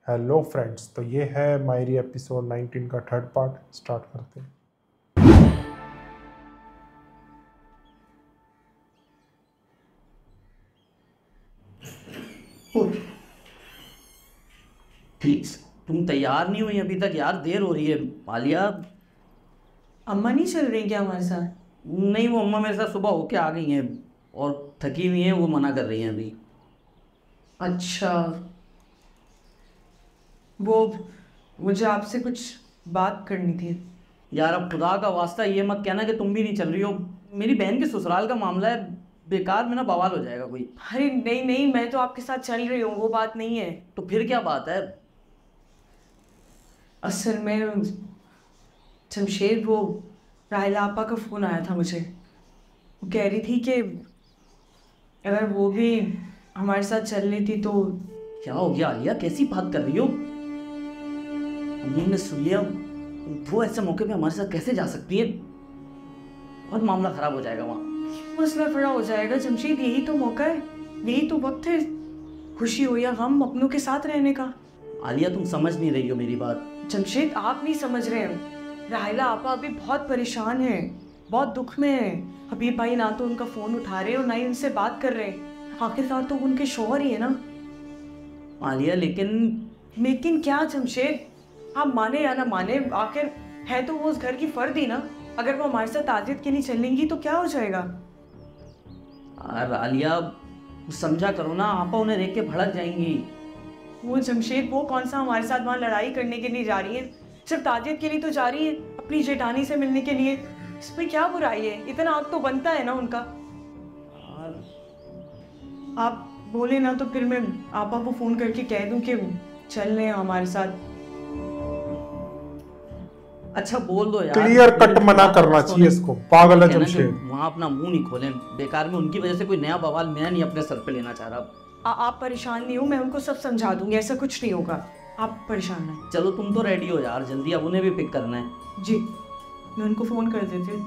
Hello friends, तो ये है मायरी एपिसोड 19 का थर्ड पार्ट। स्टार्ट करते हैं। प्लीज तुम तैयार नहीं हुई अभी तक यार, देर हो रही है। आलिया, अम्मा नहीं चल रही क्या हमारे साथ? नहीं वो अम्मा मेरे साथ सुबह होके आ गई हैं और थकी हुई हैं, वो मना कर रही हैं अभी। अच्छा, वो मुझे आपसे कुछ बात करनी थी। यार अब खुदा का वास्ता ये मत कहना कि तुम भी नहीं चल रही हो। मेरी बहन के ससुराल का मामला है, बेकार में ना बवाल हो जाएगा कोई। अरे नहीं नहीं, मैं तो आपके साथ चल रही हूँ, वो बात नहीं है। तो फिर क्या बात है? असल में जमशेद, वो राहिला आपा का फ़ोन आया था मुझे। वो कह रही थी कि अगर वो भी हमारे साथ चल लेती तो। क्या हो गया आलिया, कैसी बात कर रही हो? अम्मी ने सुन लिया, वो ऐसे मौके पे हमारे साथ कैसे जा सकती है? और मामला खराब हो जाएगा वहाँ। मसला बड़ा हो जाएगा जमशेद, यही तो मौका है, यही तो वक्त है खुशी हो या गम अपनों के साथ रहने का। आलिया तुम समझ नहीं रही हो मेरी बात। जमशेद आप नहीं समझ रहे हैं, राहिला आपा अभी बहुत परेशान है, बहुत दुख में है। हबीब भाई ना तो उनका फ़ोन उठा रहे और ना ही उनसे बात कर रहे। आखिरकार तो उनके शौहर ही है ना। आलिया लेकिन क्या जमशेद, आप माने या ना माने, आखिर है तो वो उस घर की फर्द ही ना। अगर वो हमारे साथ ताजियत के लिए चलेंगी तो क्या हो जाएगा? यार आलिया समझा करो ना, आपा उन्हें देख के भड़क जाएंगी। वो जमशेद, वो कौन सा हमारे साथ वहाँ लड़ाई करने के लिए जा रही है? सिर्फ ताजियत के लिए तो जा रही है, अपनी जेठानी से मिलने के लिए। इसमें क्या बुराई है? इतना आग तो बनता है ना उनका। आप बोले ना तो फिर मैं आपा को फ़ोन करके कह दूं कि चल रहे हैं हमारे साथ। अच्छा बोल दो यार, क्लियर कट मना करना चाहिए इसको, पागल है जमशेद। वहाँ अपना मुंह नहीं खोलें बेकार में, उनकी वजह से कोई नया बवाल मैं नहीं अपने सर पे लेना चाह रहा। आप परेशान नहीं हो, मैं उनको सब समझा दूंगी, ऐसा कुछ नहीं होगा, आप परेशान नहीं। चलो तुम तो रेडी हो यार, जल्दी, अब उन्हें भी पिक करना है। जी, मैं उनको फ़ोन कर देती हूँ।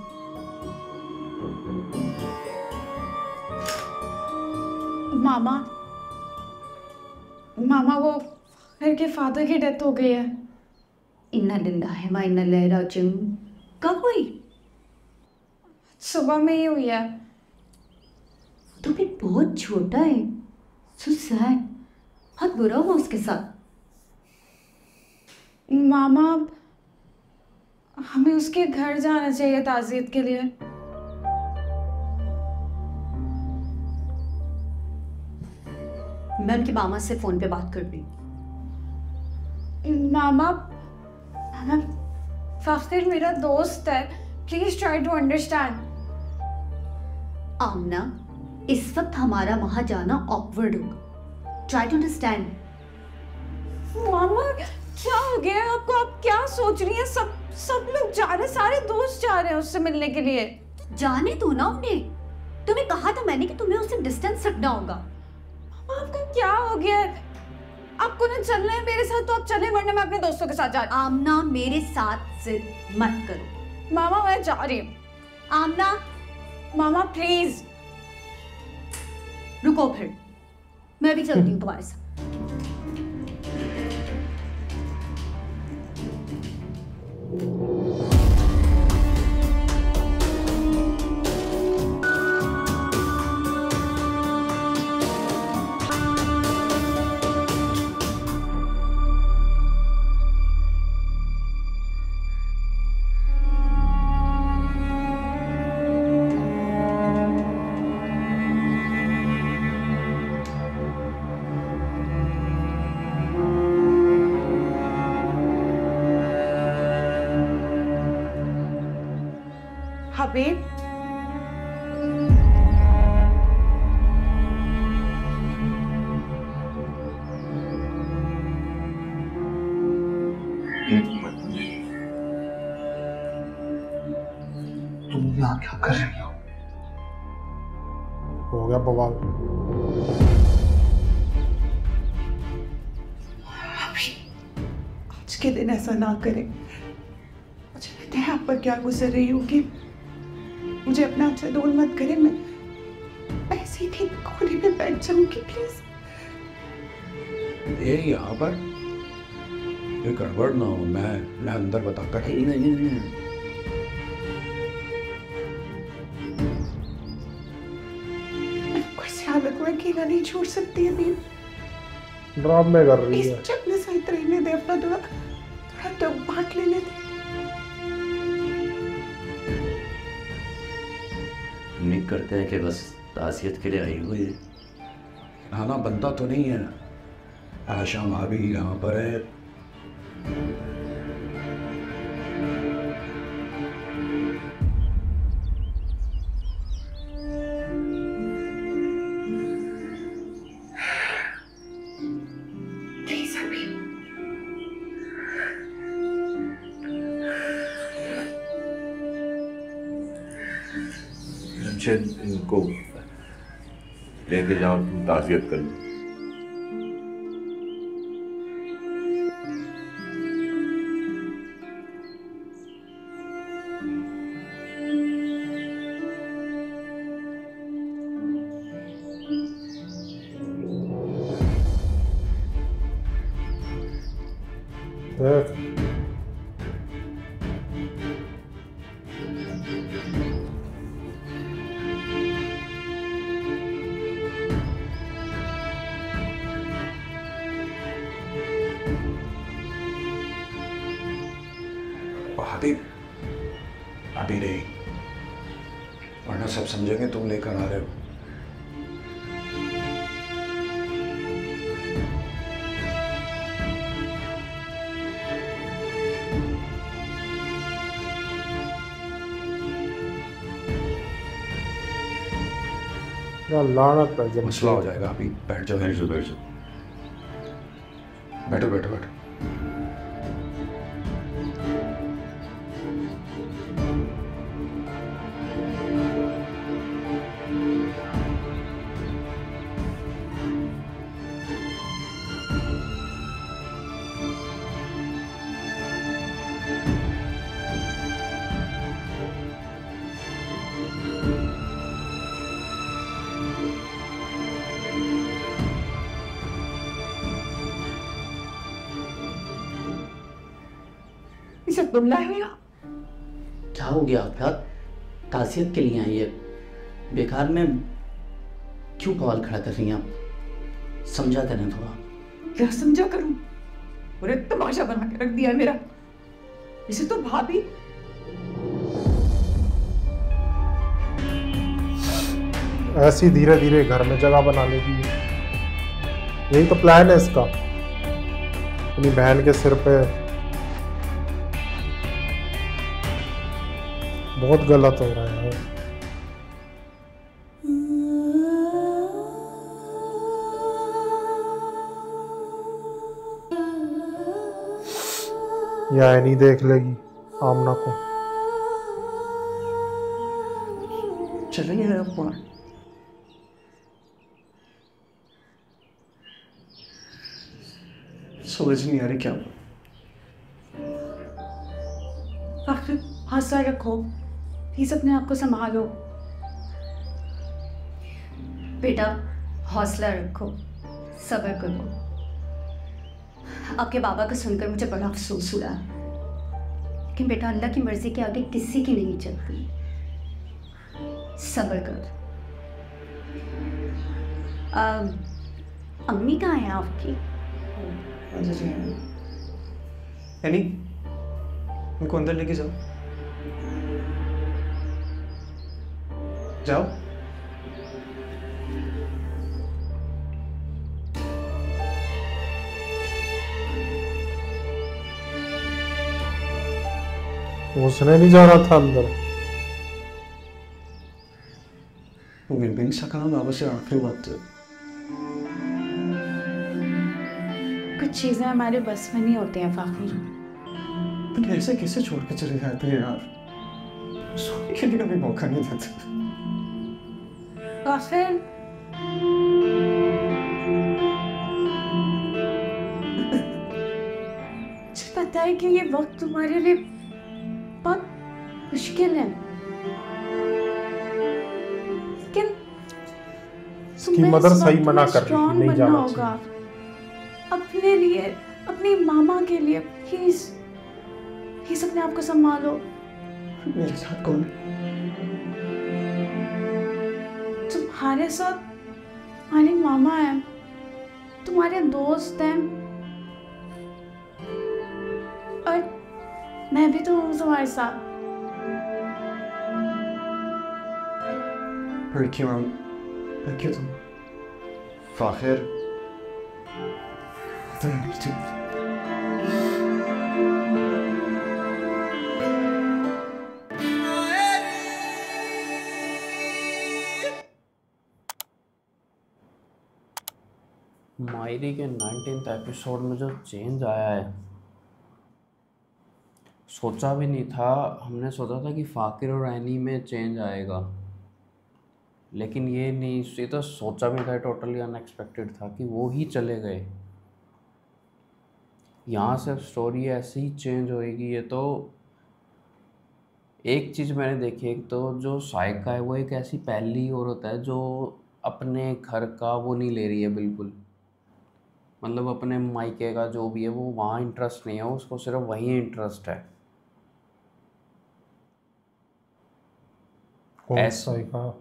मामा मामा वो घर के फादर की डेथ हो गई है। इन्ना लिल्लाहि व इन्ना इलैहि राजिऊन। कब हुई? सुबह में ही हुई है। तो भी बहुत छोटा है। सो सैड, बहुत बुरा हुआ उसके साथ। मामा हमें उसके घर जाना चाहिए ताज़ियत के लिए। मैं उनकी मामा से फोन पे बात कर रही हूँ। मामा फ़ाखिर मेरा दोस्त है, प्लीज ट्राई टू अंडरस्टैंड। आमना, इस वक्त हमारा वहां जाना ऑकवर्ड होगा। Try to understand. मामा क्या हो गया आपको? आप क्या सोच रही हैं? सब लोग जा रहे हैं, सारे दोस्त जा रहे हैं उससे मिलने के लिए। जाने दो ना उन्हें। तुम्हें कहा था मैंने कि तुम्हें उससे डिस्टेंस रखना होगा। आपको क्या हो गया है? आपको ना चलना है मेरे साथ तो आप चले, वरना मैं अपने दोस्तों के साथ जा रही हूँ। आमना मेरे साथ जिद मत करो। मामा मैं जा रही हूँ। आमना मामा प्लीज। रुको, फिर मैं भी चलती हूँ तुम्हारे साथ। हबीब, तुम यहाँ क्या कर रही हो गया बवाल। आज के दिन ऐसा ना करें। मुझे पता है आप पर क्या गुजर रही होगी, मुझे अपना आपसे दूर मत करें। मैं ऐसे ही कोने पे बैठ जाऊंगी, प्लीज। ये यहाँ पर ये गड़बड़ ना हो, मैं अंदर बताकर। नहीं। इस हालत में अकेला नहीं छोड़ सकती अभी। ड्रामे कर रही इस है। चपले सहित रहने दे, अपना थोड़ा तो बांट लेने दे। उम्मीद करते हैं कि बस तासियत के लिए आई हुई है। खाना बनता तो नहीं है, आशा भाभी यहाँ पर है। इनको लेके जाओ, तुम ताज़ियत कर लो। देख भाभी अभी नहीं, वरना सब समझेंगे तुम लेकर आ रहे हो। क्या लानत है जब मसला हो जाएगा। अभी बैठ जाओ, बैठ जाओ, बैठो बैठो बैठो। इसे तुम लाए हो यहाँ? क्या हो गया आफियात? तासियत के लिए आई है, बेकार में क्यों बवाल खड़ा कर रही हैं आप? समझा करें थोड़ा। क्या समझा करूं? पूरे तमाशा बना के रख दिया है मेरा। इसे तो भाभी ऐसी धीरे धीरे घर में जगह बना लेगी। यही तो प्लान है इसका, अपनी बहन के सिर पे। बहुत गलत हो रहा है। या नहीं देख लेगी आमना को। चलेंगे आपको समझ नहीं आ रही क्या। आखिर हौसला रखो, प्लीज अपने आप को संभालो। बेटा हौसला रखो, सब्र करो। आपके बाबा को सुनकर मुझे बड़ा अफसोस हुआ, लेकिन बेटा अल्लाह की मर्जी के आगे किसी की नहीं चलती। सब्र कर। अम्मी कहाँ है आपकी? यानी उनको अंदर लेके जाओ। जाओ। उसने नहीं जाना था अंदर। बाबा से आखिरी बात। कुछ चीजें हमारे बस में नहीं होती हैं फाखिर। तुम ऐसे कैसे छोड़ के चले जाते हैं यार? सोने के लिए कभी मौका नहीं देते। फाखिर मुझे पता है कि ये वक्त तुम्हारे लिए बहुत मुश्किल है, लेकिन इसकी मदर सही मना कर रही थी, नहीं जाना होगा अपने लिए, अपने अपनी मामा के लिए प्लीज प्लीज अपने आप को संभालो। मेरे साथ कौन है? तुम्हारे साथ तुम्हारी मामा है, तुम्हारे दोस्त हैं, और मैं भी तो हूँ तुम्हारे साथ। पर क्यों तुम फाखिर मायरी के 19th एपिसोड में जो चेंज आया है, सोचा भी नहीं था। हमने सोचा था कि फाकिर और एनी में चेंज आएगा, लेकिन ये नहीं, ये तो सोचा भी था, टोटली अनएक्सपेक्टेड था कि वो ही चले गए। यहाँ से स्टोरी ऐसे ही चेंज होएगी। ये तो एक चीज़ मैंने देखी, एक तो जो साइका है वो एक ऐसी पहली औरत है जो अपने घर का वो नहीं ले रही है बिल्कुल, मतलब अपने मायके का जो भी है वो वहाँ इंटरेस्ट नहीं है, उसको सिर्फ वहीं इंटरेस्ट है। कौन साइका?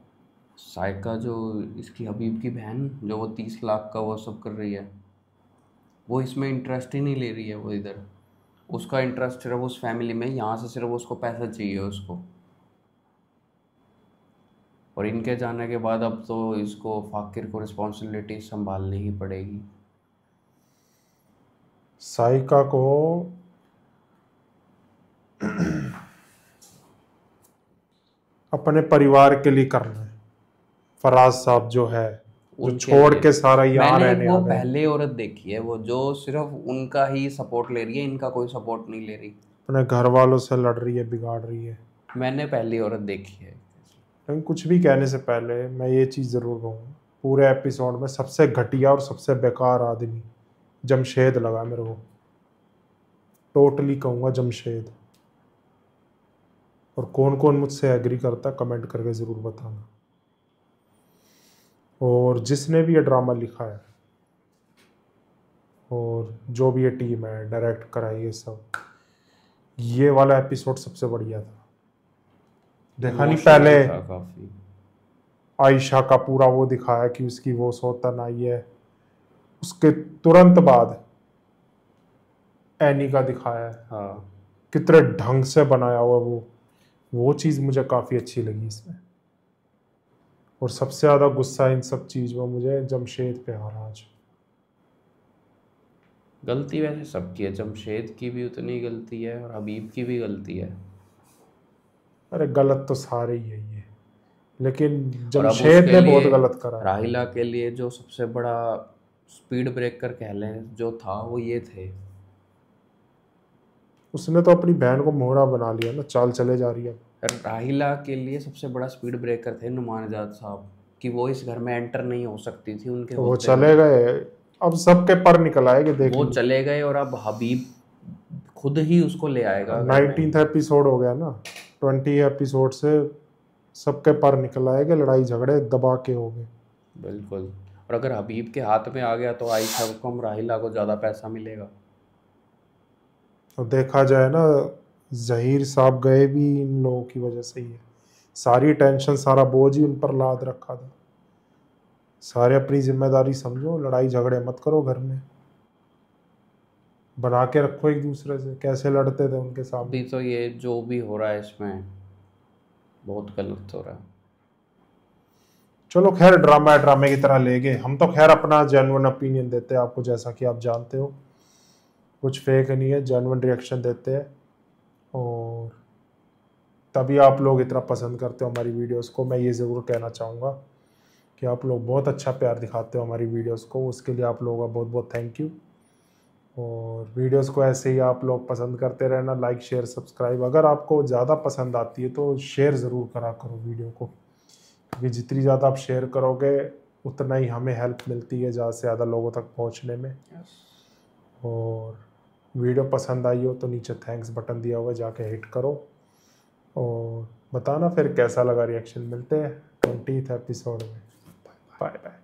साइका जो इसकी हबीब की बहन, जो वो 30 लाख का वो सब कर रही है, वो इसमें इंटरेस्ट ही नहीं ले रही है। वो इधर उसका इंटरेस्ट सिर्फ उस फैमिली में, यहाँ से सिर्फ उसको पैसा चाहिए उसको। और इनके जाने के बाद अब तो इसको फाकिर को रिस्पॉन्सिबिलिटी संभालनी ही पड़ेगी। साइका को अपने परिवार के लिए करना है। फराज साहब जो है, जो छोड़ के सारा यहाँ रहने आ वो गए। पहले औरत देखी है वो जो सिर्फ उनका ही सपोर्ट ले रही है, इनका कोई सपोर्ट नहीं ले रही, अपने घर वालों से लड़ रही है, बिगाड़ रही है। मैंने पहली औरत देखी है। लेकिन कुछ भी कहने से पहले मैं ये चीज़ ज़रूर कहूँगा, पूरे एपिसोड में सबसे घटिया और सबसे बेकार आदमी जमशेद लगा मेरे को। टोटली कहूँगा जमशेद। और कौन कौन मुझसे एग्री करता कमेंट करके ज़रूर बताना। और जिसने भी ये ड्रामा लिखा है और जो भी ये टीम है डायरेक्ट कराई ये सब, ये वाला एपिसोड सबसे बढ़िया था। देखा नहीं पहले काफी आयशा का पूरा वो दिखाया कि उसकी वो सौतन आई है, उसके तुरंत बाद एनी का दिखाया है। हाँ, कितने ढंग से बनाया हुआ वो चीज़ मुझे काफ़ी अच्छी लगी इसमें। और सबसे ज़्यादा गुस्सा इन सब चीज़ में मुझे जमशेद पे आ रहा आज। गलती वैसे सबकी है, जमशेद की भी उतनी गलती है और हबीब की भी गलती है। अरे गलत तो सारे ही है ये, लेकिन और अब जमशेद उसके ने बहुत लिए गलत करा है। राहिला के लिए जो सबसे बड़ा स्पीड ब्रेकर कह लें जो था वो ये थे। उसने तो अपनी बहन को मोहरा बना लिया ना, चाल चले जा रही है। राहिला के लिए सबसे बड़ा स्पीड ब्रेकर थे नुमानजात साहब, कि वो इस घर में एंटर नहीं हो सकती थी उनके तो वो होते चले गए, अब सबके पर निकल आएंगे। देख वो चले गए और अब हबीब खुद ही उसको ले आएगा। 19th एपिसोड हो गया ना, 20 एपिसोड से सबके पर निकल आएंगे, लड़ाई झगड़े दबा के हो गए। बिल्कुल। और अगर हबीब के हाथ में आ गया तो आयशा को, राहिला को ज़्यादा पैसा मिलेगा। और देखा जाए ना, जहीर साहब गए भी इन लोगों की वजह से ही है। सारी टेंशन, सारा बोझ ही उन पर लाद रखा था। सारे अपनी जिम्मेदारी समझो, लड़ाई झगड़े मत करो, घर में बना के रखो एक दूसरे से। कैसे लड़ते थे उनके सामने। अभी तो ये जो भी हो रहा है इसमें बहुत गलत हो रहा है। चलो खैर, ड्रामा है, ड्रामे की तरह ले गए। हम तो खैर अपना जेन्युइन ओपिनियन देते हैं आपको, जैसा कि आप जानते हो, कुछ फेक नहीं है, जेन्युइन रिएक्शन देते हैं। और तभी आप लोग इतना पसंद करते हो हमारी वीडियोस को। मैं ये ज़रूर कहना चाहूँगा कि आप लोग बहुत अच्छा प्यार दिखाते हो हमारी वीडियोस को, उसके लिए आप लोगों का बहुत बहुत थैंक यू। और वीडियोस को ऐसे ही आप लोग पसंद करते रहना, लाइक शेयर सब्सक्राइब। अगर आपको ज़्यादा पसंद आती है तो शेयर ज़रूर करा करो वीडियो को, क्योंकि जितनी ज़्यादा आप शेयर करोगे उतना ही हमें हेल्प मिलती है ज़्यादा से ज़्यादा लोगों तक पहुँचने में। और वीडियो पसंद आई हो तो नीचे थैंक्स बटन दिया हुआ, जाके हिट करो और बताना फिर कैसा लगा रिएक्शन। मिलते हैं 20th एपिसोड में। Bye bye.